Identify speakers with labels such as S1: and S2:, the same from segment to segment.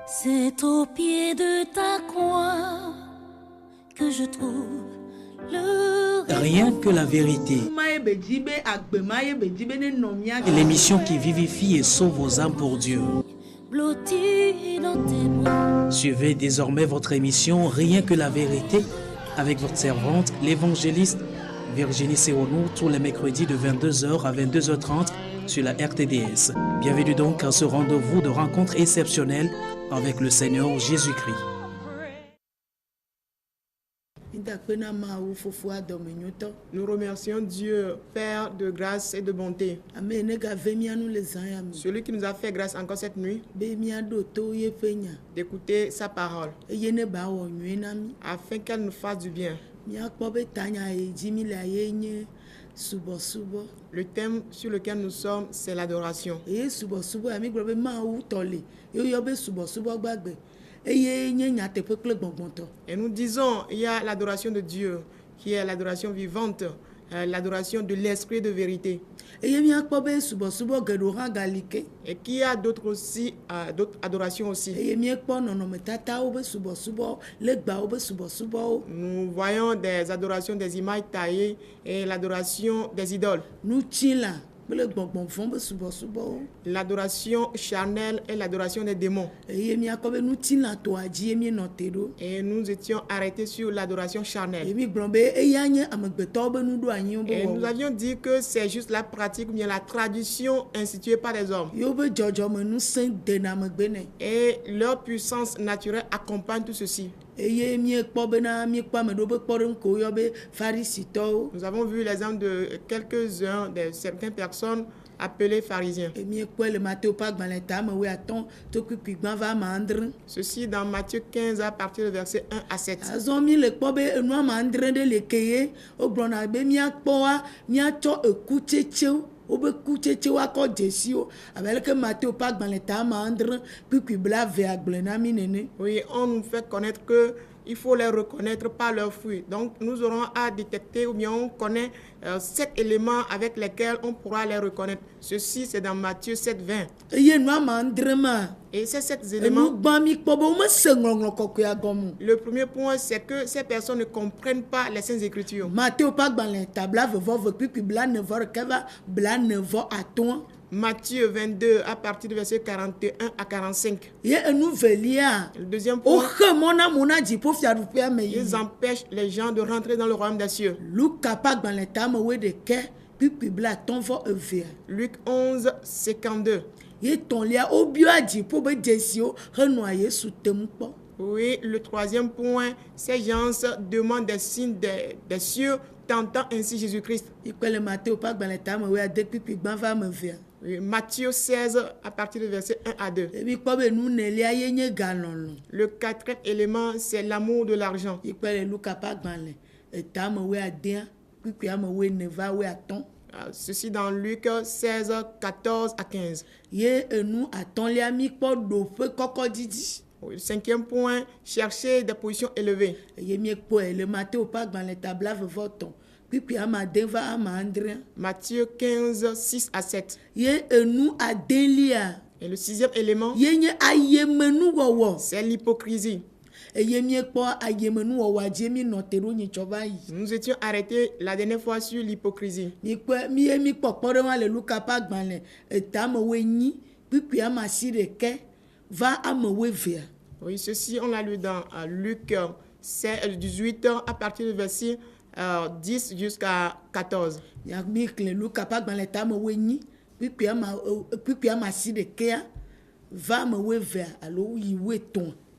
S1: C'est au pied de ta croix que je trouve le
S2: Rien que la vérité. L'émission qui vivifie et sauve vos âmes pour Dieu.
S1: blotti dans tes bras.
S2: Suivez désormais votre émission Rien que la vérité avec votre servante, l'évangéliste Virginie Seonou, tous les mercredis de 22h à 22h30 sur la RTDS. Bienvenue donc à ce rendez-vous de rencontre exceptionnelle avec le Seigneur Jésus-Christ.
S3: Nous remercions Dieu, Père de grâce et de bonté. Celui qui nous a fait grâce encore cette nuit d'écouter sa parole afin qu'elle nous fasse du bien. Le thème sur lequel nous sommes, c'est l'adoration. Et nous disons, il y a l'adoration de Dieu, qui est l'adoration vivante, l'adoration de l'esprit de vérité. Et qu'il y a d'autres aussi, d'autres adorations aussi. Nous voyons des adorations des images taillées et l'adoration des idoles. L'adoration charnelle et l'adoration des démons. Et nous étions arrêtés sur l'adoration charnelle. Et nous avions dit que c'est juste la pratique ou bien la tradition instituée par les hommes. Et leur puissance naturelle accompagne tout ceci. Nous avons vu l'exemple de quelques-uns de certaines personnes appelées pharisiens. Ceci dans Matthieu 15 à partir du verset 1 à 7. Oui, on nous fait connaître que il faut les reconnaître par leurs fruits. Donc, nous aurons à détecter ou bien on connaît 7 éléments avec lesquels on pourra les reconnaître. Ceci, c'est dans Matthieu 7, 20. Et ces 7 éléments, le premier point, c'est que ces personnes ne comprennent pas les Saintes Écritures. Matthieu 22 à partir du verset 41 à 45. Le deuxième point, ils empêchent les gens de rentrer dans le royaume des cieux. Luc 11, 52. Oui, le troisième point, ces gens demandent des signes des cieux, tentant ainsi Jésus-Christ. Oui, Matthieu 16 à partir du verset 1 à 2. Le quatrième élément, c'est l'amour de l'argent. Ceci dans Luc 16, 14 à 15. Le cinquième point, chercher des positions élevées. Matthieu 15, 6 à 7. Et le sixième élément, c'est l'hypocrisie. Nous étions arrêtés la dernière fois sur l'hypocrisie. Oui, ceci on l'a lu dans Luc 18 à partir du verset 10 jusqu'à 14.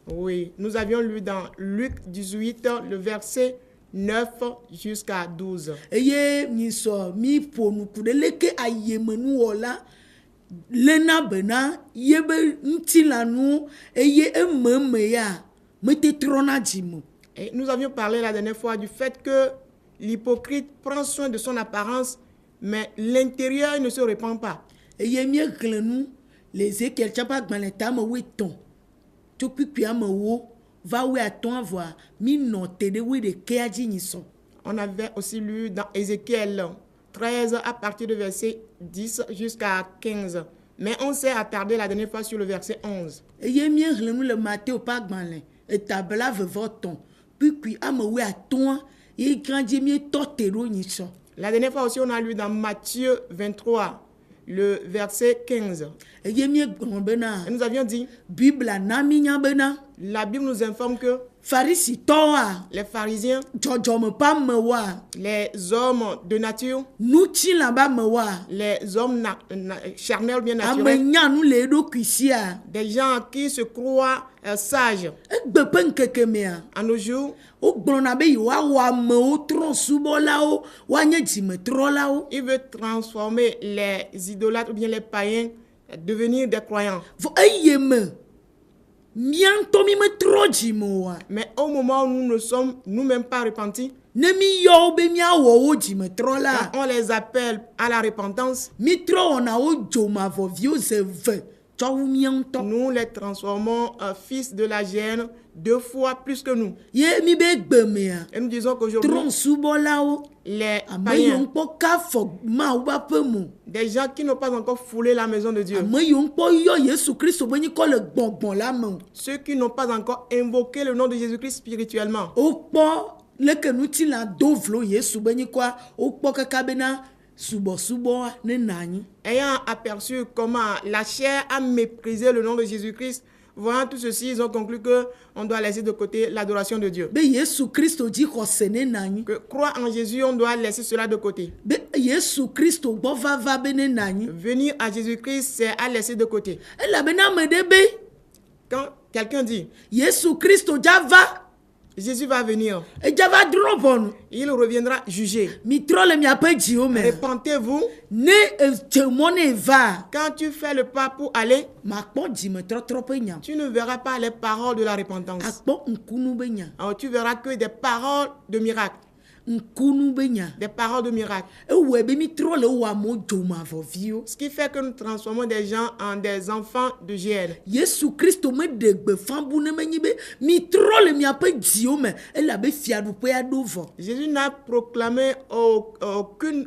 S3: Oui, nous avions lu dans Luc 18, le verset 9 jusqu'à 12. Et nous avions parlé la dernière fois du fait que l'hypocrite prend soin de son apparence, mais l'intérieur ne se répand pas. On avait aussi lu dans Ézéchiel 13 à partir du verset 10 jusqu'à 15. Mais on s'est attardé la dernière fois sur le verset 11.
S4: Eye mi hlenu le Matthieu pas gbanle etabla vevoton. Puis amewe aton ye grandie mi totero nyiso.
S3: La dernière fois aussi, on a lu dans Matthieu 23, le verset 15.
S4: Eye mi gbonbena
S3: Et nous avions dit,
S4: Bible nami nya bena
S3: la Bible nous informe que
S4: Pharisi toa
S3: les pharisiens,
S4: jojome pa mewa
S3: les hommes de nature,
S4: nuti la ba mewa
S3: les hommes charnels ou bien naturels,
S4: amenya nu le do kwisia
S3: des gens qui se croient sages.
S4: egbe pe nkeke mea
S3: À nos jours,
S4: o gblona be yiwa wa amewo trɔ subɔlawo woanye dzimetrɔlawo
S3: il veut transformer les idolâtres ou bien les païens, devenir des croyants.
S4: vɔ eye me mia ŋutɔ mi metrɔ dzime oa
S3: Mais au moment où nous ne sommes nous-mêmes pas repentis,
S4: ne mi yɔ wo be miawɔ wo dzimetrɔla
S3: quand on les appelle à la repentance,
S4: mi trɔ wɔna wo dzomavɔviwo ze ve tsɔ wu mia ŋutɔ
S3: nous les transformons en fils de la gêne 2 fois plus que nous.
S4: ye mi be gbe mea
S3: Et nous disons qu'aujourd'hui,
S4: trɔ subɔlawo
S3: les
S4: ame yiwo
S3: païens,
S4: ŋkpɔ kafɔ mawu ba ƒe mo
S3: des gens qui n'ont pas encore foulé la maison de Dieu,
S4: ame yiwo ŋkpɔ yɔ Yesu Kristo be nyikɔ le gbɔgbɔ la me o.
S3: ceux qui n'ont pas encore invoqué le nom de Jésus-Christ spirituellement,
S4: Wokpɔ leke ŋutilã do vlo Yesu be nyikɔa wokpɔ kaka bena subɔsubɔa ne na anyi.
S3: ayant aperçu comment la chair a méprisé le nom de Jésus-Christ, voyant tout ceci, ils ont conclu qu'on doit laisser de côté l'adoration de Dieu.
S4: Be Yesu Kristo dzixɔse ne na anyi.
S3: Que croire en Jésus, on doit laisser cela de côté.
S4: Be Yesu Kristo gbɔ vava be ne na anyi.
S3: Venir à Jésus-Christ, c'est à laisser de côté.
S4: Elabena ame ɖe be
S3: Quand quelqu'un dit,
S4: Yesu Kristo dza va
S3: Jésus va venir,
S4: edza va drɔ ʋɔnu.
S3: il reviendra juger.
S4: Mitrɔ le miaƒe dziwo me.
S3: Repentez-vous.
S4: Ne edze mɔ ne va
S3: Quand tu fais le pas pour aller,
S4: makpɔ dzimetrɔtrɔ ƒe nya.
S3: tu ne verras pas les paroles de la repentance.
S4: Akpɔ ŋkunu be nya.
S3: Alors, tu verras que des paroles de miracle.
S4: Ŋkunu be nya.
S3: Des paroles de miracle.
S4: Ewɔe be mitrɔ le wɔ amewo dzomavɔviwo.
S3: Ce qui fait que nous transformons des gens en des enfants de GL.
S4: Yesu Kristo me ɖe gbefa bu ne menyi be mitrɔ le miaƒe dziwo me elabe fiaɖuƒea ɖo vɔ.
S3: Jésus n'a proclamé aucun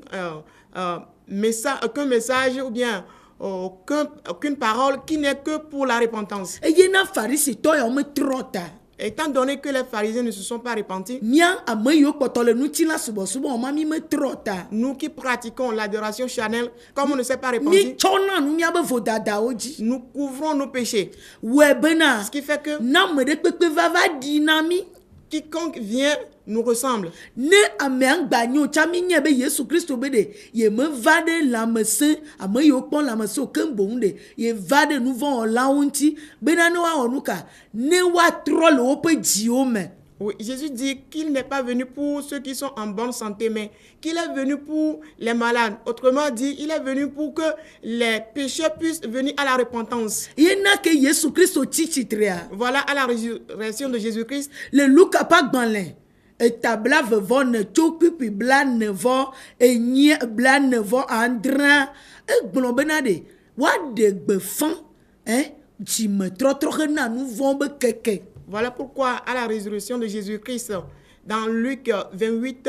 S3: message ou bien aucune parole qui n'est que pour la repentance.
S4: Eye na Pharisitɔ yawo metrɔ ta.
S3: Étant donné que les pharisiens ne se sont pas repentis,
S4: Mia ame yiwo kpɔtɔ le ŋutilã subɔsubɔ wɔn ma mi metrɔ ta.
S3: nous qui pratiquons l'adoration charnelle, comme on ne s'est pas
S4: Mi
S3: repenti,
S4: tsɔna nu miabe vodadawo dzi.
S3: nous couvrons nos péchés.
S4: Wɔe bena
S3: Ce qui fait que
S4: na ame ɖe kpekpe va ɖi na mi.
S3: quiconque vient nous ressemble.
S4: Ne amea ŋgba nyo tsa mi nye be Yesu Kristo be ɖe ye me va ɖe lãmesẽ ame yiwo kpɔ lãmesẽ o keŋ boŋ ɖe ye va ɖe nu vɔ wɔlawo ŋuti bena ne woawɔ nu ka ne woatrɔ le woƒe dziwo me.
S3: Oui, Jésus dit qu'il n'est pas venu pour ceux qui sont en bonne santé, mais qu'il est venu pour les malades. Autrement dit, il est venu pour que les pécheurs puissent venir à la repentance.
S4: Ye na ke Yesu Kristo tsi tsitrea
S3: Voilà, à la résurrection de Jésus-Christ,
S4: le Luka ƒe agbalẽ etabla vevɔ ne tso kpikpi blanevɔ enyi blanevɔ andre egblɔ bena ɖe woaɖe gbefa dzimetrɔtrɔ hena nu vɔ be keke.
S3: voilà pourquoi à la résurrection de Jésus-Christ, dans Luc 28,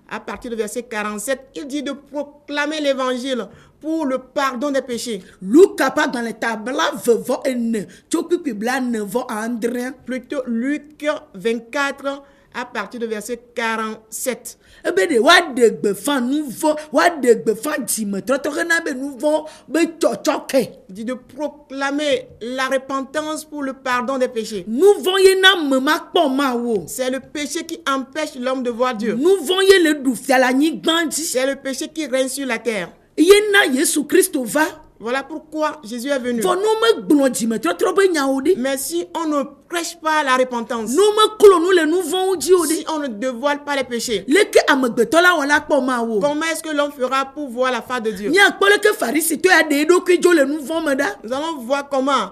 S3: à partir du verset 47, il dit de proclamer l'évangile pour le pardon des péchés.
S4: Luka ƒe agbalẽ tabla vevɔ ene tso kpikpi blanevɔ andre.
S3: Plutôt Luc 24, à partir du verset 47.
S4: Ebe ɖe woaɖe gbefa nu vɔ woaɖe gbefa dzimetrɔtrɔ hena be nu vɔ be tsɔtsɔ ke.
S3: Il dit de proclamer la repentance pour le pardon des péchés.
S4: Nu vɔ ye na ame ma kpɔ ma wo.
S3: C'est le péché qui empêche l'homme de voir Dieu.
S4: Nu vɔ ye le ɖu fia le anyigba dzi.
S3: C'est le péché qui règne sur la terre.
S4: Ye na Yesu Kristo va.
S3: Voilà pourquoi Jésus est venu.
S4: Vɔ nu megblɔ dzimetrɔtrɔ be nyawo ɖi.
S3: Mais si on ne prêche pas la repentance,
S4: Nu meklo nu le nu vɔwo dzi o
S3: si
S4: ɖi.
S3: on ne dévoile pas les péchés,
S4: Leke amegbetɔ la wɔ la kpɔ ma wo.
S3: comment est-ce que l'homme fera pour voir la face de Dieu?
S4: Miakpɔ leke Pharisitɔ ya ɖe eɖokui dzo le nu vɔ me ɖa.
S3: Nous allons voir comment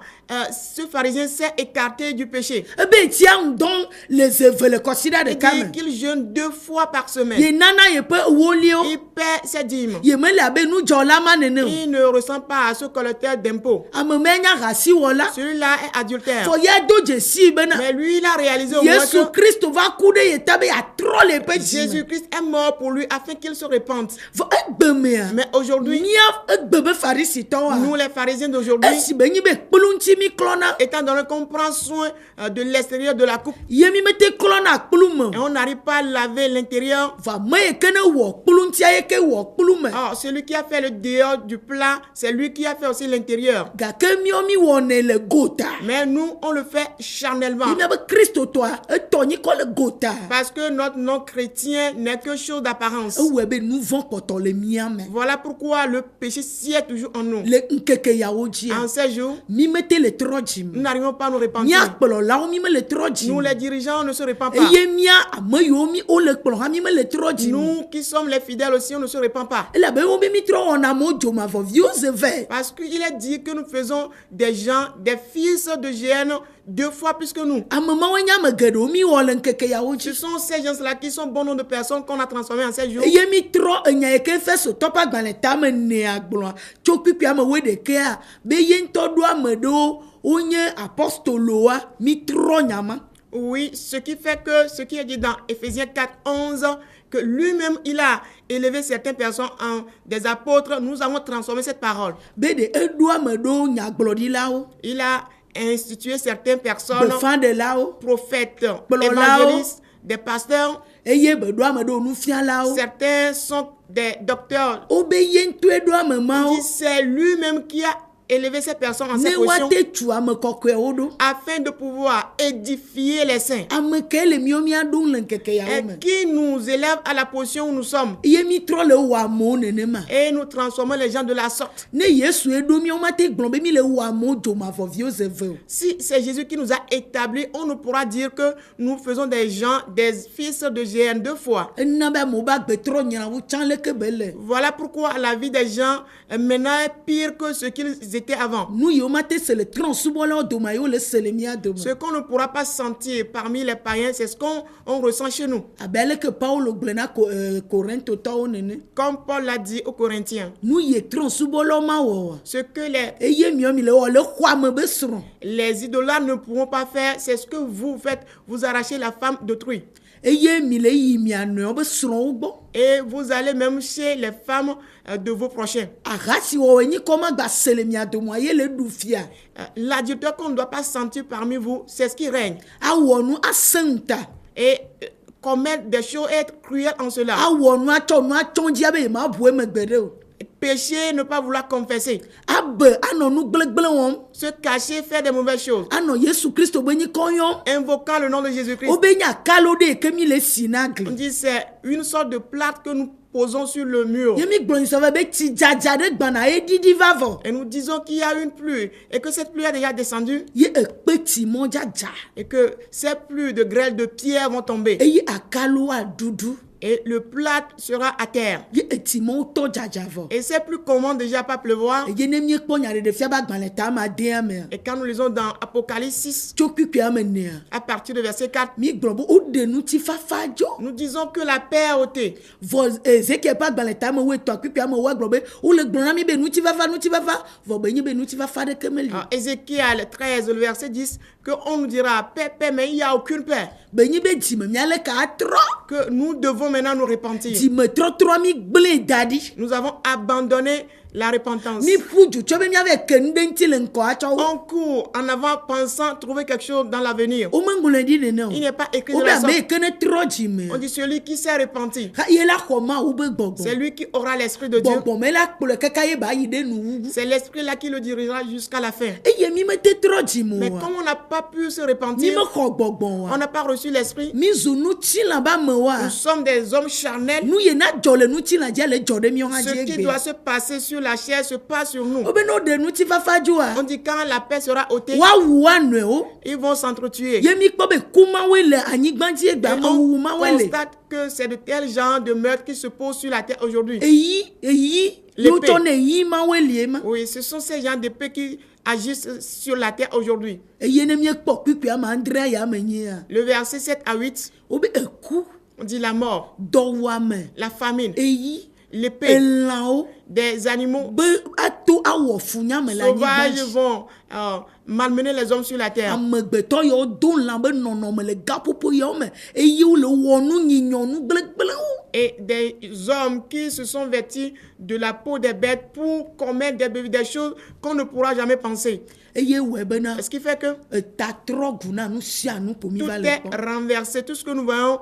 S3: ce pharisien s'est écarté du péché.
S4: Ebe tiens donc les le considère de
S3: Il
S4: Kamen.
S3: dit qu'il jeûne 2 fois par semaine.
S4: Ye nana ye pe wolio.
S3: Il paie ses dîmes.
S4: Ye me la be nu jola manene.
S3: Il ne ressemble pas à ce collecteur d'impôts.
S4: Amemenya rasi wala.
S3: Celui-là est adultère.
S4: For ya do je si bena.
S3: Mais lui, il a réalisé au moins
S4: Yesu
S3: que
S4: Christ va coude ye tabe ya trop les petits.
S3: Jésus-Christ est mort pour lui afin qu'il se repente.
S4: For egbemea.
S3: Mais aujourd'hui,
S4: Nia egbebe farisi towa.
S3: nous les pharisiens d'aujourd'hui,
S4: Esi benyi be kpulunchi mi klona.
S3: étant donné qu'on prend soin de l'extérieur de la coupe
S4: Yemi mete klona kpulume.
S3: et on n'arrive pas à laver l'intérieur,
S4: Va me kene wo kpulunchi ayeke wo kpulume.
S3: alors celui qui a fait le dehors du plat, c'est lui qui a fait aussi l'intérieur.
S4: Gake miomi wone le gota.
S3: Mais nous, on le fait charnellement.
S4: Ina be Christo toa etonyi ko le gota.
S3: Parce que notre nom chrétien n'est que chose d'apparence.
S4: Ewebe nous vont poto le miame.
S3: Voilà pourquoi le péché sied toujours en nous.
S4: Le nkeke ya oji.
S3: En ces jours,
S4: Mi mete le trojim.
S3: nous n'arrivons pas à nous
S4: Mia
S3: repentir.
S4: kpolo la o mi me le trojim.
S3: Nous, les dirigeants, ne se répandent pas.
S4: Eye mia ameyo mi o le kpolo ha mi me le trojim.
S3: Nous qui sommes les fidèles aussi, on ne se répand pas.
S4: La be o be mi tro ona mo joma vo viose ve.
S3: Parce qu'il est dit que nous faisons des gens, des fils de GN 2 fois plus que nous.
S4: Amama wanya me gedo mi wo le nkeke ya
S3: Ce
S4: oji.
S3: sont ces gens-là qui sont bon nombre de personnes qu'on a transformées en ces jours.
S4: Eye mi tro enya eke fe so topa gbale ta me ne agblo. Chopipi ame we de ke a be ye nto do ame do onye apostoloa mi tro nyama.
S3: Oui, ce qui fait que, ce qui est dit dans Éphésiens 4, 11, que lui-même, il a élevé certaines personnes en des apôtres. Nous avons transformé cette parole.
S4: Be de edu ame do nyaglodila o.
S3: Il a institué certaines personnes,
S4: Be fan de la o.
S3: prophètes,
S4: Bololao.
S3: évangélistes, des pasteurs.
S4: Eye be do ame do nu fia la o.
S3: Certains sont des docteurs.
S4: Obe ye nto edu ame ma o.
S3: Il dit, c'est lui-même qui a élevé ces personnes en
S4: Ne
S3: cette position
S4: wate tu ame kokwe o do.
S3: afin de pouvoir édifier les saints.
S4: Ame ke le mio mi adun le nkeke ya o
S3: Et
S4: me.
S3: qui nous élève à la position où nous sommes.
S4: Ye mi tro le wa mo nene ma.
S3: Et nous transformons les gens de la sorte.
S4: Ne Yesu edu mi o mate glombe mi le wa mo joma vo viose ve.
S3: Si c'est Jésus qui nous a établis, on ne pourra dire que nous faisons des gens, des fils de GN 2 fois.
S4: Na be mo ba gbe tro nyana wo chan le ke bele.
S3: Voilà pourquoi la vie des gens maintenant est pire que ce qu'ils étaient avant.
S4: Nous yo mate se le transubolo do ma yo le selemia do.
S3: Ce qu'on ne pourra pas sentir parmi les païens, c'est ce qu'on ressent chez nous.
S4: Abele ke Paulo glena Corinto ta o nene.
S3: Comme Paul l'a dit aux Corinthiens,
S4: Nous ye transubolo ma wo.
S3: ce que
S4: Eye mio mi le wo le kwa me be sron.
S3: les idolâtres ne pourront pas faire, c'est ce que vous faites. Vous arrachez la femme d'autrui.
S4: Eye mi le yi mi anu be sron ugbo.
S3: Et vous allez même chez les femmes de vos prochains.
S4: Agasi wo ni koma gba selemia do mo ye le du fia.
S3: L'adultère qu'on ne doit pas sentir parmi vous, c'est ce qui règne.
S4: Awonu asenta.
S3: Et commettre des choses et être cruel en cela.
S4: Awonu acho diabe ma bue me gbede o.
S3: Pécher, ne pas vouloir confesser.
S4: Abe ano nu gbelegble won.
S3: Se cacher, faire des mauvaises choses.
S4: Ano Yesu Christ obeni konyon.
S3: Invoquant le nom de Jésus-Christ.
S4: Obenya kalode ke mi le
S3: On
S4: sinagle.
S3: dit c'est une sorte de plâtre que nous posons sur le mur.
S4: Yemi gloni so be ti jaja de gbana e didi vavo.
S3: Et nous disons qu'il y a une pluie et que cette pluie est déjà descendue
S4: Ye ekpeti mo jaja.
S3: et que ces pluies de grêle de pierre vont tomber.
S4: Eyi akalo adudu.
S3: Et le plâtre sera à terre.
S4: Ye etimo to jaja vo.
S3: Et c'est plus comment déjà pas pleuvoir.
S4: Ye ne mi ekpo nyare de fia ba gbale ta ma de ame.
S3: Et quand nous lisons dans Apocalypse 6,
S4: Chokuku ame ne.
S3: à partir de verset 4,
S4: Mi glombo o de nu ti fafa jo.
S3: nous disons que la paix a ôté.
S4: Vo Ezekiel pa gbale ta me we to kuku ame wa glombe o le glona mi be nu ti fafa vo be nyi be nu ti fafa de kemeli.
S3: Alors, Ézéchiel 13, le verset 10, qu'on nous dira paix, paix, mais il n'y a aucune paix.
S4: Be nyi be di me mi ale ka tro.
S3: Que nous devons maintenant nous repentir.
S4: Di me tro mi gble dadi.
S3: Nous avons abandonné la repentance.
S4: Mi fuju chobe mi ave kendenti le nko acho.
S3: On court en avant pensant trouver quelque chose dans l'avenir.
S4: O mangule di ne no.
S3: Il n'est pas écrit
S4: O
S3: de la
S4: be
S3: sorte.
S4: me kene tro di me.
S3: On dit celui qui s'est repenti,
S4: Ha ye la khoma ou be gbogbo.
S3: c'est lui qui aura l'esprit de Dieu.
S4: Bon, mais là, pour le kaka ye ba yi de nou.
S3: C'est l'esprit là qui le dirigera jusqu'à la fin.
S4: E ye mi me te tro di mo.
S3: Mais comme on n'a pas pu se
S4: Mi
S3: repentir,
S4: me kho gbogbo
S3: on
S4: wa.
S3: n'a pas reçu l'esprit.
S4: Mi zu nu ti la ba me wa.
S3: Nous sommes des hommes charnels.
S4: Nu ye na jole nu ti la je le jode mi on ha
S3: Ce
S4: je
S3: qui
S4: gbe.
S3: doit se passer sur la chair se passe sur nous.
S4: O be no de nu ti fafa ju wa.
S3: On dit quand la paix sera ôtée,
S4: Wa wu wa nu o.
S3: ils vont s'entretuer.
S4: Ye mi kpo be kuma we le anyigban ti e gba
S3: Et
S4: mo
S3: on
S4: wu ma we le.
S3: constate que c'est de tel genre de meurtre qui se pose sur la terre aujourd'hui.
S4: Eyi
S3: L'épée.
S4: lu to ne yi ma we le ma.
S3: Oui, ce sont ces gens d'épée qui agissent sur la terre aujourd'hui.
S4: eye ne miekpɔ kpikpi ame andre ya me nyia
S3: Le verset 7 à 8,
S4: wobe eku
S3: on dit la mort,
S4: dɔwɔame
S3: la famine,
S4: eyi
S3: l'épée,
S4: elãwo
S3: des animaux
S4: be ato awɔ funyame le
S3: sauvages
S4: anyigba
S3: vont malmener les hommes sur la terre.
S4: amegbetɔ yawo do lã be nɔnɔme le gaƒoƒo yawo me eye wole wɔ nu nyinyɔnu gblẽgblẽwo
S3: Et des hommes qui se sont vêtis de la peau des bêtes pour commettre des choses qu'on ne pourra jamais penser.
S4: eye wɔe bena
S3: Ce qui fait que
S4: etatrɔ gu na nu sia nu ƒo mi
S3: tout
S4: va le
S3: est
S4: kpɔ
S3: renversé. Tout ce que nous voyons,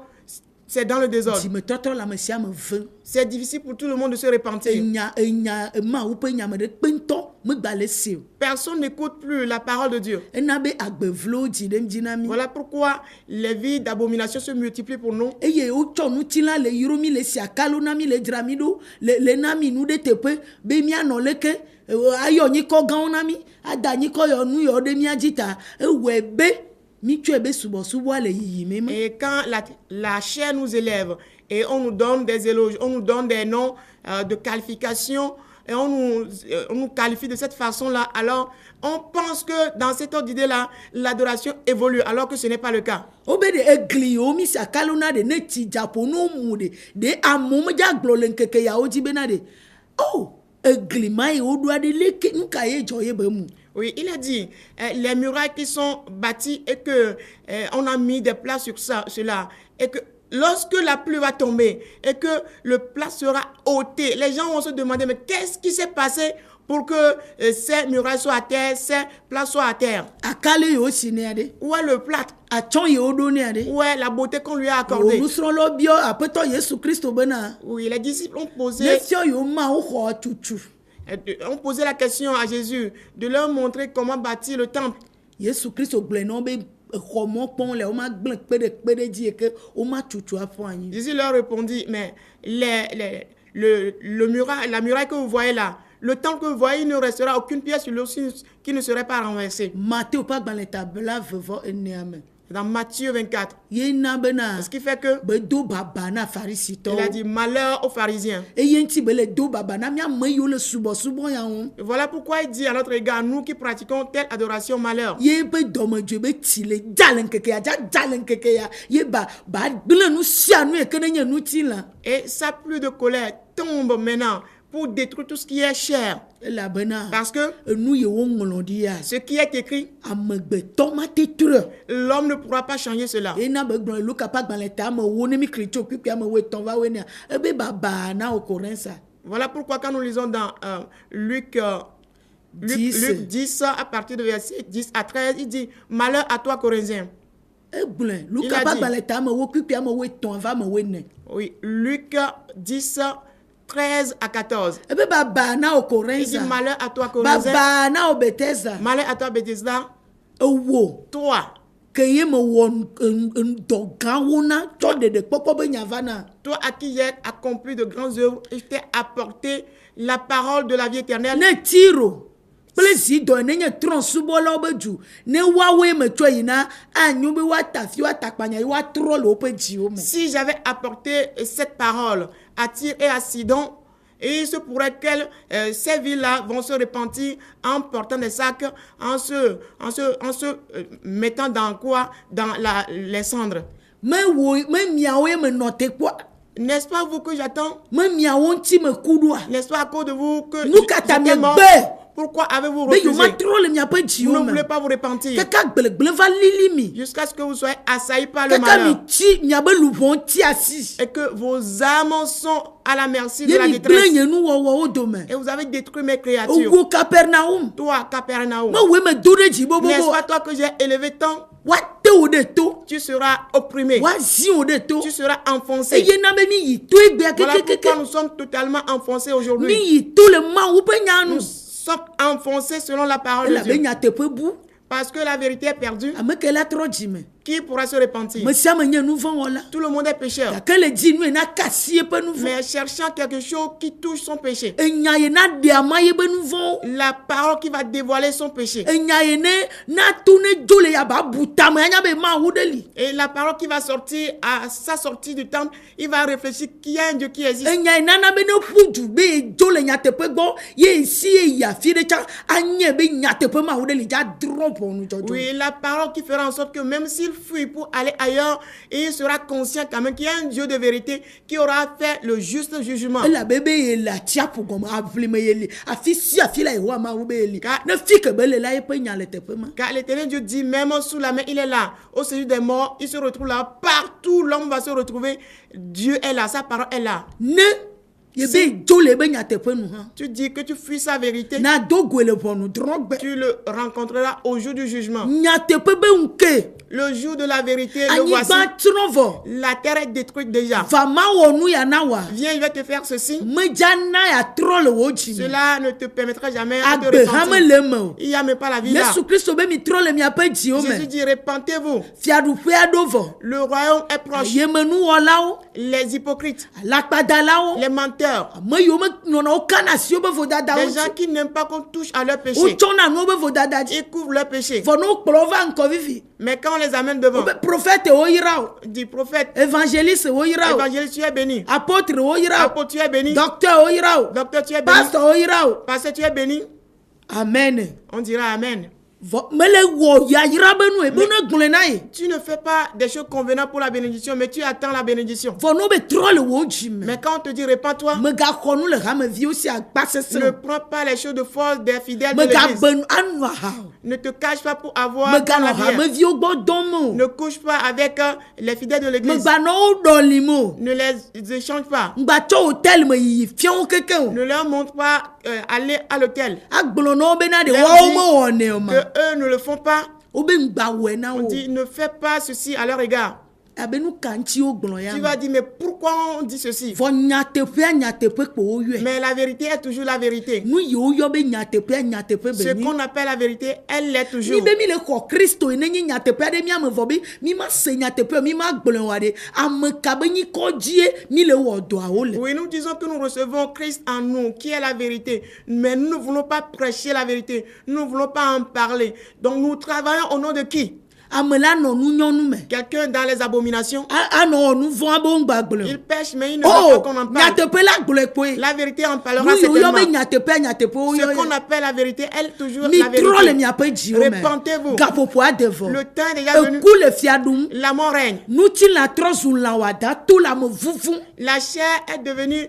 S3: c'est dans le désordre.
S4: dzimetɔtɔ le ame sia me ve
S3: C'est difficile pour tout le monde de se repentir.
S4: enya mawu ƒe nyame ɖe kpeŋtɔ megba le si o
S3: Personne n'écoute plus la parole de Dieu.
S4: ena be agbevlowo dzi ɖem dzi na mi
S3: Voilà pourquoi les vies d'abomination se multiplient pour nous.
S4: eye wotsɔ nutilã le yro mi le si akalo na mi le dzra mi ɖo le na mi nu ɖe teƒe be mianɔ leke ayɔ nyikɔ gãwo na mi ada nyikɔ yɔ nu yɔ ɖe mia dzi ta ewɔe be mitsɔe be subɔsubɔa le yiyime ma
S3: Et quand la chair nous élève et on nous donne des éloges, on nous donne des noms de qualification et on nous qualifie de cette façon-là, alors on pense que dans cette ordre d'idée-là, l'adoration évolue, alors que ce n'est pas le cas.
S4: wobe de egli yiwo mi si akalo na de ne tsi dzaƒo no mu de amewo medza gblɔ le ŋkeke yawo dzi bena de egli ma yi woɖoa ɖe leke nu ka ye dzɔ ye be mu
S3: Oui, il a dit, les murailles qui sont bâties et que on a mis des plats sur cela, et que lorsque la pluie va tomber et que le plat sera ôté, les gens vont se demander, mais qu'est-ce qui s'est passé pour que ces murailles soient à terre, ces plats soient à terre?
S4: akale yiwo si nea ɖe
S3: Où est le plat?
S4: atsɔ yiwo ɖo nea ɖe
S3: Où est la beauté qu'on lui a
S4: o
S3: accordée?
S4: nusrɔ̃lawo biɔ aƒetɔ yesu kristo bena
S3: Oui, les disciples ont posé
S4: ne fiɔ yiwo ma woxɔ tutu
S3: la question à Jésus de leur montrer comment bâtir le temple.
S4: yesu kristo gblɔe na wo be exɔmɔ kpɔm le woma gblẽ kpe ɖe dzi yike woma tutu afɔ anyi
S3: Jésus leur répondit, mais la muraille que vous voyez là, le temple que vous voyez, il ne restera aucune pièce sur l'autre qui ne serait pas renversée.
S4: mateo ƒe agbalẽ ta blavevɔ enea me
S3: Dans Matthieu 24.
S4: ye na bena
S3: Ce qui fait que
S4: be do baba na
S3: il a
S4: farisitɔwo
S3: dit malheur aux pharisiens.
S4: eye ŋuti be le do baba na miame yiwo le subɔsubɔ ya ŋu
S3: Et voilà pourquoi il dit à notre égard, nous qui pratiquons telle adoration malheur.
S4: ye be dɔmedzoe be tsi le dza le ŋkeke ya dza le ŋkeke ya ye ba gblẽ nu sia nu yike ne nye nutilã
S3: Et sa pluie de colère tombe maintenant pour détruire tout ce qui est cher.
S4: elabena
S3: Parce que
S4: enu yewo ŋlɔ ɖi ya
S3: ce qui est écrit,
S4: amegbetɔ ma te trɔ
S3: l'homme ne pourra pas changer cela.
S4: ena be gblɔ le luka ƒe agbalẽ ta amewo ne mi kli tso kpikpi amewo etɔ̃ va woe nea ebe baba na wo korinsa
S3: Voilà pourquoi quand nous lisons dans Luc 10 à partir de verset 10 à 13, il dit malheur à toi Corinthiens.
S4: egblẽ luka
S3: Il a
S4: ƒe
S3: dit.
S4: agbalẽ ta amewo kpikpi amewo etɔ̃ va amewo ene
S3: Oui, Luc 10, 13 à 14.
S4: ebe baba na wo
S3: Il dit
S4: korinsa
S3: malheur à toi Corinthiens,
S4: baba na wo betesa
S3: malheur à toi Bethesda,
S4: ewo
S3: toi,
S4: ke ye me wɔ dɔ gãwo na tsɔ ɖeɖekpɔkpɔ be nya va na
S3: toi à qui j'ai accompli de grandes œuvres et je t'ai apporté la parole de la vie éternelle.
S4: ne tiro kple zidɔ ne nye trɔn subɔlawo be dzu ne woawoe me tsɔ yina anyo be woata fi woata kpanya ye woatrɔ le woƒe dziwo me
S3: Si j'avais apporté cette parole à Tyr et à Sidon, et il se pourrait que ces villes-là vont se repentir en portant des sacs, en se mettant dans quoi? Dans les cendres.
S4: me miawo ye me nɔ te kpɔ
S3: N'est-ce pas vous que j'attends?
S4: me miawo ŋuti me ku ɖoa
S3: N'est-ce pas à cause de vous que
S4: nu ka ta
S3: j'étais mort?
S4: miegbe
S3: Pourquoi avez-vous
S4: be
S3: refusé?
S4: yewo matrɔ le miaƒe
S3: Vous
S4: dziwo
S3: ne
S4: me
S3: voulez pas vous repentir
S4: kaka gbelegble va lili mi
S3: jusqu'à ce que vous soyez assaillis par le
S4: kaka mi
S3: malheur
S4: tsi miabe luʋɔ ti asi
S3: et que vos âmes sont à la merci de
S4: ye
S3: la
S4: mi gblẽ
S3: détresse
S4: nye nuwɔwɔwo dome
S3: et vous avez détruit mes créatures.
S4: owo Capernaum
S3: Toi, Capernaum,
S4: mewoe me do ɖe dzi bobobo
S3: n'est-ce pas toi que j'ai élevé tant?
S4: woate wo ɖe to
S3: Tu seras opprimé,
S4: woazi wo ɖe to
S3: tu seras enfoncé.
S4: eye na be mi yi to egbea
S3: Voilà pourquoi
S4: kekekeke
S3: nous sommes totalement enfoncés
S4: mi
S3: aujourd'hui.
S4: yi to le mawu ƒe nya nu
S3: Nous sommes enfoncés selon la parole de
S4: elabe
S3: Dieu.
S4: nyateƒe bu
S3: Parce que la vérité est perdue.
S4: ame ke la trɔ dzime
S3: Qui pourra se repentir?
S4: Tout
S3: le monde est pécheur. Mais cherchant quelque chose qui touche son péché. La parole qui va dévoiler son péché. Et la parole qui va sortir à sa sortie du temple, il va réfléchir qu'il y a un Dieu qui existe. Oui, la parole qui fera en sorte que même s'il fuit pour aller ailleurs, il sera conscient quand même qu'il y a un Dieu de vérité qui aura fait le juste jugement. Car l'Éternel Dieu dit, même sous la main, il est là. Au séjour des morts, il se retrouve là. Partout, l'homme va se retrouver. Dieu est là, sa parole est là. Tu dis que tu fuis sa vérité. Tu le rencontreras au jour du jugement. Le jour de la vérité, le voici. La terre est détruite déjà. Viens, il va te faire ceci. Cela ne te permettra jamais de repentir. Il n'y a même pas la vie là. Jésus dit, repentez-vous. Le royaume est proche. Les hypocrites, les menteurs, les gens qui n'aiment pas qu'on touche à leur péché, ils couvrent leur péché. Mais quand on les amène devant, dit prophète, évangéliste, tu es béni. Apôtre, tu es béni. Docteur, tu es béni. Pasteur, tu es béni. Amen. On dira amen. Mais tu ne fais pas des choses convenables pour la bénédiction, mais tu attends la bénédiction. Mais quand on te dit répands-toi, ne prends pas les choses de force des fidèles de l'église. Ne te cache pas pour avoir la bière. Ne couche pas avec les fidèles de l'église. Ne les échange pas. Ne leur montre pas aller à l'hôtel. Eux ne le font pas. On dit ne fais pas ceci à leur égard. Tu vas dire, mais pourquoi on dit ceci? Mais la vérité est toujours la vérité. Ce qu'on appelle la vérité, elle l'est toujours. Oui, nous disons que nous recevons Christ en nous, qui est la vérité. Mais nous ne voulons pas prêcher la vérité. Nous ne voulons pas en parler. Donc nous travaillons au nom de qui? Quelqu'un dans les abominations. Il pêche, mais il ne veut pas qu'on en parle. La vérité en parlera certainement. Ce qu'on appelle la vérité, elle toujours la vérité. Repentez-vous. Le temps est déjà venu. La mort règne. La chair est devenue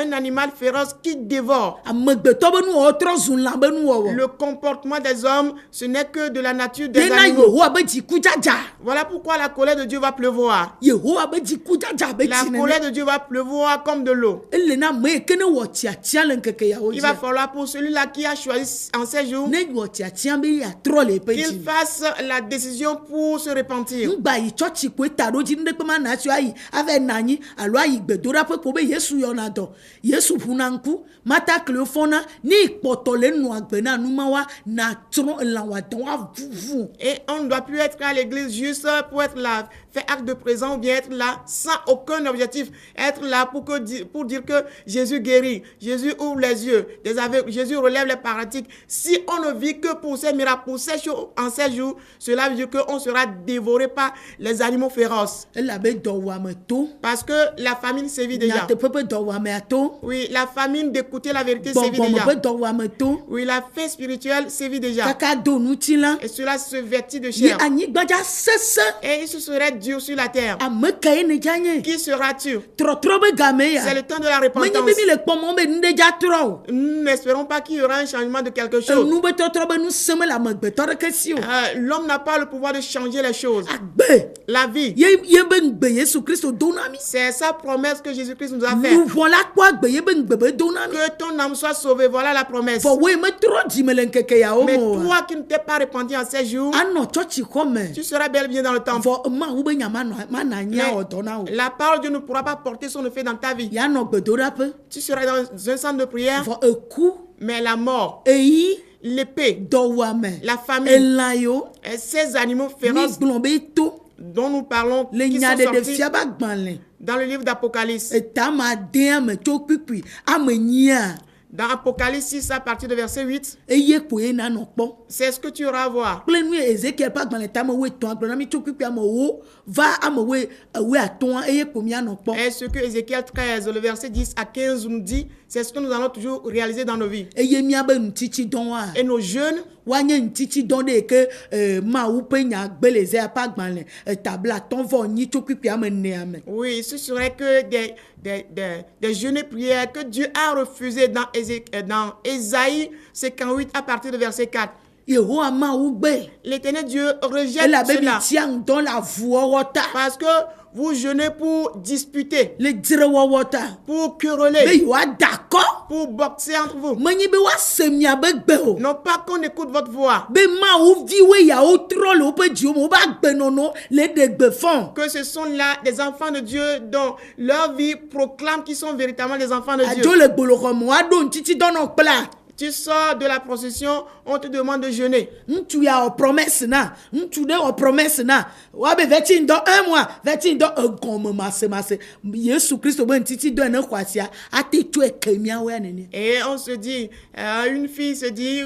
S3: un animal féroce qui dévore. Le comportement des hommes, ce n'est que de la nature des animaux. Voilà pourquoi la colère de Dieu va pleuvoir. La colère de Dieu va pleuvoir comme de l'eau. Il va falloir pour celui-là qui a choisi en ces jours qu'il fasse la décision pour se repentir. Et on ne doit plus être à l'église juste pour être là, faire acte de présence ou bien être là sans aucun objectif. Être là pour dire que Jésus guérit, Jésus ouvre les yeux des aveugles, Jésus relève les paralytiques. Si on ne vit que pour ces miracles, pour ces choses en ces jours, cela veut dire qu'on sera dévoré par les animaux féroces. Parce que la famine sévit déjà. Oui, la famine d'écouter la vérité sévit déjà. Oui, la faim spirituelle sévit déjà. Et cela se vêtit de chair. Et il se serait dur sur la terre. Qui sera-tu? C'est le temps de la repentance. Nous n'espérons pas qu'il y aura un changement de quelque chose. L'homme n'a pas le pouvoir de changer les choses. La vie, c'est sa promesse que Jésus-Christ nous a faite. Que ton âme soit sauvée, voilà la promesse. Mais toi qui ne t'es pas repenti en ces jours, tu seras bel et bien dans le temple. La parole de Dieu ne pourra pas porter son effet dans ta vie. Tu seras dans un centre de prière, mais la mort, l'épée,
S4: dɔwame
S3: la famille,
S4: elã yo
S3: et ces animaux
S4: mi
S3: féroces
S4: gblɔ be to
S3: dont nous parlons,
S4: le
S3: qui
S4: nya
S3: sont
S4: ɖeɖe
S3: sortis
S4: fia be agbalẽ
S3: dans le livre d'Apocalypse.
S4: etama dea me tso kpikpi ame nyia
S3: Dans Apocalypse 6, à partir de verset 8,
S4: eye ko ye nanɔ kpɔ.
S3: c'est ce que tu auras à voir.
S4: Kple nu Ezekiel ƒe agbalẽ tame wo etɔ̃ agblɔ na mi tso kpikpi ame wo va ame wo atɔ̃a eye ko mianɔ kpɔ.
S3: Et ce que Ézéchiel 13, le verset 10 à 15 nous dit, c'est ce que nous allons toujours réaliser dans nos vies.
S4: Eye miabe ŋutitsi dɔn wa
S3: Et nos jeunes,
S4: woanye ŋutitsi dɔn ɖe yi ke Mawu ƒe nya gbe le Esaïa ƒe agbalẽ tabla 8 tso kpikpi ame nea me.
S3: oui, ce serait que des jeûnes et prières que Dieu a refusé dans Ésaïe 58 à partir de verset 4.
S4: Yehowa Mawu gbe
S3: L'Éternel Dieu rejette
S4: elabe mi
S3: cela
S4: tia ŋdɔ le avuwɔwɔ ta
S3: parce que vous jeûnez pour disputer,
S4: le dzrewɔwɔ ta
S3: pour
S4: be
S3: quereller,
S4: yewoada akɔ
S3: pour boxer entre vous.
S4: menyi be woase miabe gbe o.
S3: Non pas qu'on écoute votre voix,
S4: Be Mawu viwo yawo trɔ le woƒe dziwo me wobe agbenɔnɔ le ɖe gbe fɔm.
S3: que ce sont là des enfants de Dieu dont leur vie proclame qu'ils sont véritablement des enfants de
S4: Adzo
S3: Dieu.
S4: le gboloxɔ me woaɖo ŋutitsi dɔnɔ kpla.
S3: Tu sors de la procession, on te demande de jeûner.
S4: Ŋutsu ya wɔ promesse na ŋutsu ɖe wɔ promesse na woabe vɛtsi ŋdɔ 1 mois vɛtsi ŋdɔ egɔme masemase Yesu Kristo be ŋutitsi dɔ ene xɔ asia ate tso eke miawoe nene.
S3: Et on se dit, une fille se dit,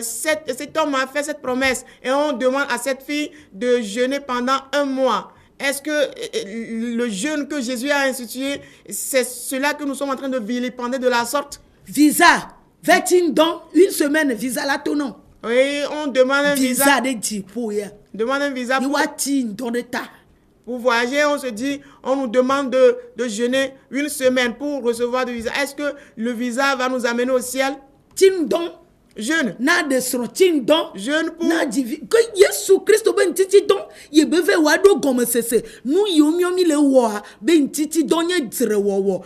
S3: cet homme a fait cette promesse et on demande à cette fille de jeûner pendant 1 mois. Est-ce que le jeûne que Jésus a institué, c'est cela que nous sommes en train de vilipender de la sorte?
S4: Visa vɛtsi ŋdɔ 1 semaine visa la to nɔ.
S3: Oui, on demande un
S4: Visa
S3: visa.
S4: ɖe dziƒo ya.
S3: Demande un visa
S4: Ye woati ŋdɔ ɖe ta.
S3: pour voyager. On se dit, on nous demande de jeûner 1 semaine pour recevoir du visa. Est-ce que le visa va nous amener au ciel?
S4: Tsi ŋdɔ
S3: Jeûne.
S4: na de srɔ̃ tsi ŋdɔ.
S3: Jeûne pour...
S4: Na dzivi ke Yesu Kristo be ŋutitsi dɔn ye be ve woaɖo gɔmesese nu yiwo miɔ mi le wɔa be ŋutitsi dɔn nye dzrewɔwɔ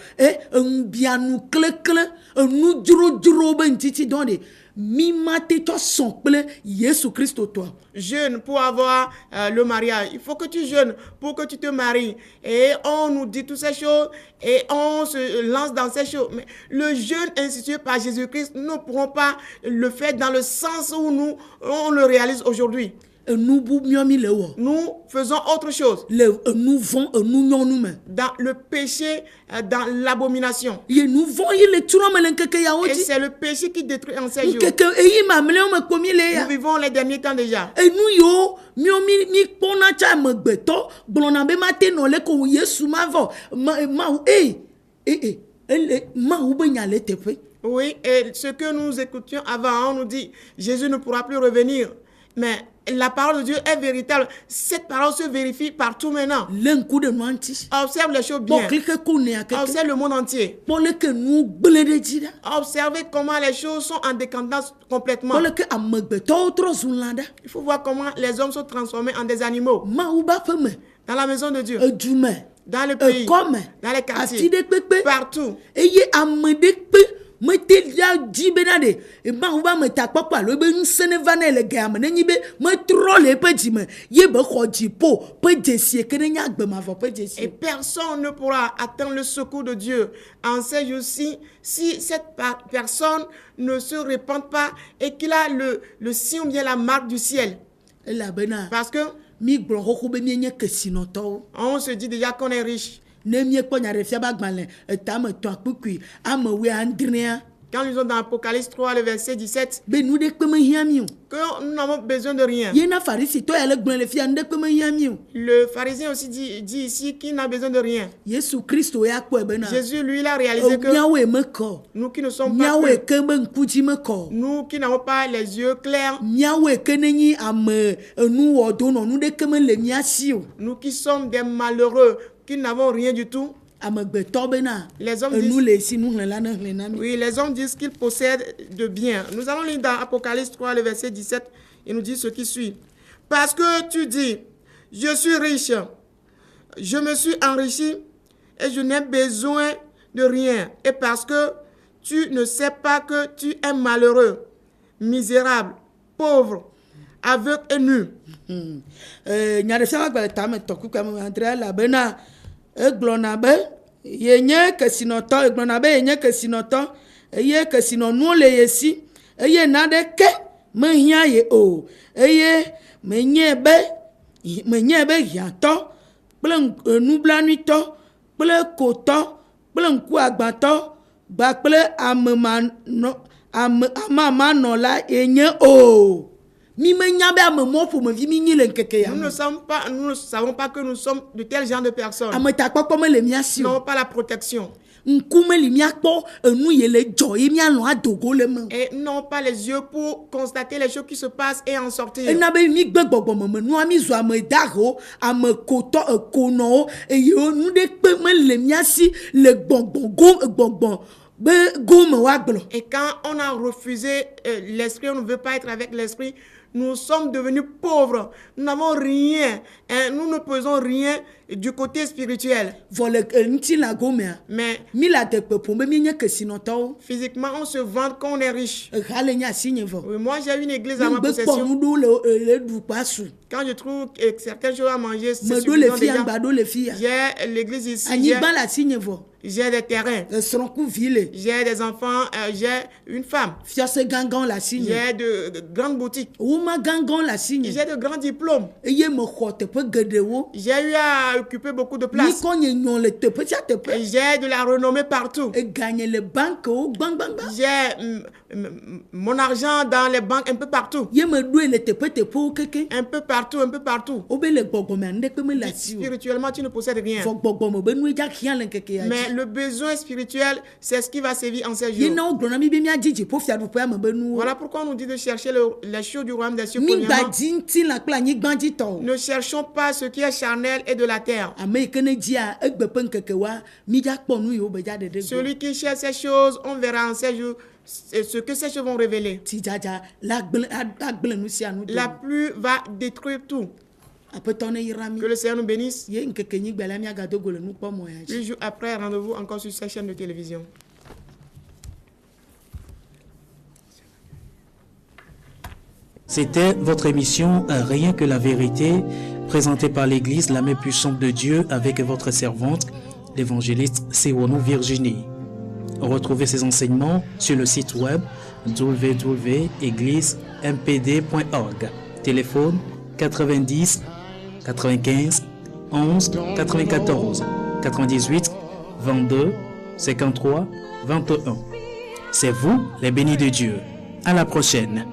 S4: eŋubianu klekle enu dzrodzro be ŋutitsi dɔn de mi mate tsɔ sɔn kple Yesu Kristo tɔa.
S3: Jeûne pour avoir le mariage. Il faut que tu jeûnes pour que tu te maries. Et on nous dit toutes ces choses et on se lance dans ces choses. Mais le jeûne institué par Jésus-Christ, nous ne pourrons pas le faire dans le sens où on le réalise aujourd'hui.
S4: Enu bu miɔ mi le wɔ
S3: Nous faisons autre chose.
S4: le enu vɔn enu nyɔnu me.
S3: Dans le péché, dans l'abomination.
S4: Ye nu vɔn yi le trɔ me le ŋkeke yawo
S3: Et
S4: dzi.
S3: c'est le péché qui détruit en ces jours.
S4: Ŋkeke eyi mamlɛwo me kpo mi le ya.
S3: Nous vivons les derniers temps déjà.
S4: Enu yiwo miɔ mi kpɔna tsa amegbetɔ gblɔna be mate nɔ le ko Yesu ma vɔ Mawu ele Mawu be nya le teƒe.
S3: Oui, et ce que nous écoutions avant, on nous dit, Jésus ne pourra plus revenir. Mais la parole de Dieu est véritable. Cette parole se vérifie partout maintenant.
S4: Le ŋku ɖe nua ŋuti.
S3: Observe les choses bien.
S4: Kpɔ kleke ko nea keke.
S3: Observe le monde entier.
S4: Kpɔ leke nu gble ɖe dzi ɖa.
S3: Observez comment les choses sont en décadence complètement.
S4: Kpɔ leke amegbetɔwo trɔ zu lã ɖa.
S3: Il faut voir comment les hommes sont transformés en des animaux.
S4: Mawu be aƒe me.
S3: Dans la maison de Dieu,
S4: Edu me.
S3: dans le pays,
S4: Ekɔ me.
S3: dans les
S4: Ati
S3: quartiers,
S4: ɖe kpekpe.
S3: partout.
S4: Eye ame ɖe kpe mete ya dzi bena ɖe Mawu be ametakpɔkpɔ alo ebe ŋusẽ ne va nɛ le gea me nenyi be metrɔ le eƒe dzime ye be xɔ dziƒo ƒe dzesi ke ne nye agbemavɔ ƒe
S3: Et
S4: dzesi.
S3: personne ne pourra atteindre le secours de Dieu en ces jours-ci si cette personne ne se répand pas et qu'il a le signe ou bien la marque du ciel.
S4: Elabena
S3: Parce que
S4: mi gblɔ xoxo be mienye kesinɔtɔwo.
S3: on se dit déjà qu'on est riche.
S4: Ne miekpɔ nya ɖe fia be agbalẽ etame tɔa kpukui ame 19.
S3: Quand nous sommes dans Apocalypse 3, le verset 17,
S4: Be nu ɖe kpe mehiã mi o.
S3: que nous n'avons besoin de rien.
S4: Yena Farisitɔ ya le gblɔ le fia nu ɖe kpe mehiã mi o.
S3: Le pharisien aussi dit ici qu'il n'a besoin de rien.
S4: Yesu Kristo ya kpɔe bena
S3: Jésus, lui, il a réalisé que
S4: miawoe mekɔ.
S3: nous qui ne sommes pas
S4: Miawoe
S3: purs,
S4: ke be ŋkudzi mekɔ.
S3: nous qui n'avons pas les yeux clairs,
S4: Miawoe ke ne nyi ame enu wɔdo nɔ nu ɖeke me le mia si o.
S3: nous qui sommes des malheureux, qui n'avons rien du tout,
S4: Amegbetɔ bena
S3: les hommes
S4: enu
S3: disent,
S4: le si nuxlẽla ne xlẽ na mi.
S3: oui, les hommes disent qu'ils possèdent de biens. Nous allons lire dans Apocalypse 3, le verset 17, il nous dit ce qui suit. Parce que tu dis, je suis riche, je me suis enrichi et je n'ai besoin de rien. Et parce que tu ne sais pas que tu es malheureux, misérable, pauvre, aveugle et nu.
S4: Nyaɖefia ƒe agbalẽ tame tɔ kukua me adre elabena egblɔna be yenye kesinɔtɔ egblɔna be yenye kesinɔtɔ eye kesinɔnuwo le ye si eye na de ke me hia ye o eye me nye be hiato kple nublanuitɔ kple kotɔ kple ŋkuagbatɔ gba kple amamanɔla enye o. Mi me nya be ame mo ƒomevi mi nyi le nkeke ya.
S3: Nous ne savons pas que nous sommes de tel genre de personnes.
S4: Ame takpɔkpɔ me le mia si
S3: Nous
S4: o.
S3: n'avons pas la protection.
S4: Nkume li miakpɔ enu ye le dzɔ ye mialɔ adogo le me.
S3: Et nous n'avons pas les yeux pour constater les choses qui se passent et en sortir.
S4: Ena be mi gbe gbɔgbɔme me nua mi zu ame dahewo ame kotɔ ekonɔwo eye nu ɖe kpe me le mia si le gbɔgbɔ be gome wa gblɔ.
S3: Et quand on a refusé l'esprit, on ne veut pas être avec l'esprit, nous sommes devenus pauvres. Nous n'avons rien. Hein, nous ne pesons rien du côté spirituel.
S4: Vɔ le ŋuti la gomea.
S3: Mais
S4: Mi la de kpe ƒom be mi nye kesinɔtɔwo.
S3: physiquement, on se vante qu'on est riche.
S4: Eha le nye asi nye vɔ.
S3: Oui, moi, j'ai une église à ma
S4: Mgbe kpɔ
S3: possession.
S4: nu ɖewo le ɖukpa su.
S3: Quand je trouve que certaines choses à manger, c'est
S4: Me ɖo le
S3: suffisant
S4: fi ya
S3: déjà.
S4: ŋgba ɖo le fi ya.
S3: J'ai l'église ici,
S4: Anyigba le asi nye vɔ.
S3: j'ai des terrains,
S4: Esrɔ̃kuvi le.
S3: j'ai des enfants, j'ai une femme,
S4: Fiase gãgãwo le asi nye.
S3: j'ai de grandes boutiques,
S4: Woma gãgãwo le asi nye.
S3: j'ai de grands diplômes.
S4: Eye me xɔ teƒe geɖewo.
S3: J'ai eu à occuper beaucoup de
S4: Mi
S3: places.
S4: kɔ nye nyɔ le teƒe sia teƒe.
S3: J'ai de la renommée partout.
S4: Eganye le bankewo gbagbagba.
S3: J'ai mon argent dans les banques un peu partout.
S4: Ye me ɖoe le teƒeteƒewo keke.
S3: Un peu partout, un peu partout.
S4: Wobe le gbɔgbɔmea nu ɖekpe me le asi o.
S3: Spirituellement, tu ne possèdes rien.
S4: Vɔ gbɔgbɔme be nu dza xia le nkeke ya
S3: Mais
S4: dzi.
S3: le besoin spirituel, c'est ce qui va servir en ces
S4: Ye
S3: jours.
S4: na wo gblɔ na mi be miadzi dziƒo fiaɖuƒea me be nuwo.
S3: Voilà pourquoi on nous dit de chercher les choses du royaume des cieux.
S4: Mi gba
S3: Premièrement,
S4: dzi ŋuti la kple anyigba dzi tɔ o.
S3: ne cherchons pas ce qui est charnel et de la terre.
S4: Ame yi ke ne dzia egbe ƒe ŋkekewoa mi dza kpɔ nu yiwo be dza ɖeɖe go.
S3: Celui qui cherche ces choses, on verra en ces jours ce que ces choses vont révéler.
S4: Ti dzadza la agble nu sia nu do.
S3: La pluie va détruire tout.
S4: Aƒetɔ ne yra mi.
S3: Que le Seigneur nous bénisse.
S4: Ye nkeke nyigba la miagado go le nukpɔmɔ ya dzi.
S3: 8 jours après, rendez-vous encore sur cette chaîne de télévision.
S2: C'était votre émission Rien que la vérité, présentée par l'Église La Main Puissante de Dieu avec votre servante, l'évangéliste Sewono Virginie. Retrouvez ces enseignements sur le site web www.églisempd.org. Téléphone 90 95 11 94 98 22 53 21. C'est vous les bénis de Dieu. À la prochaine.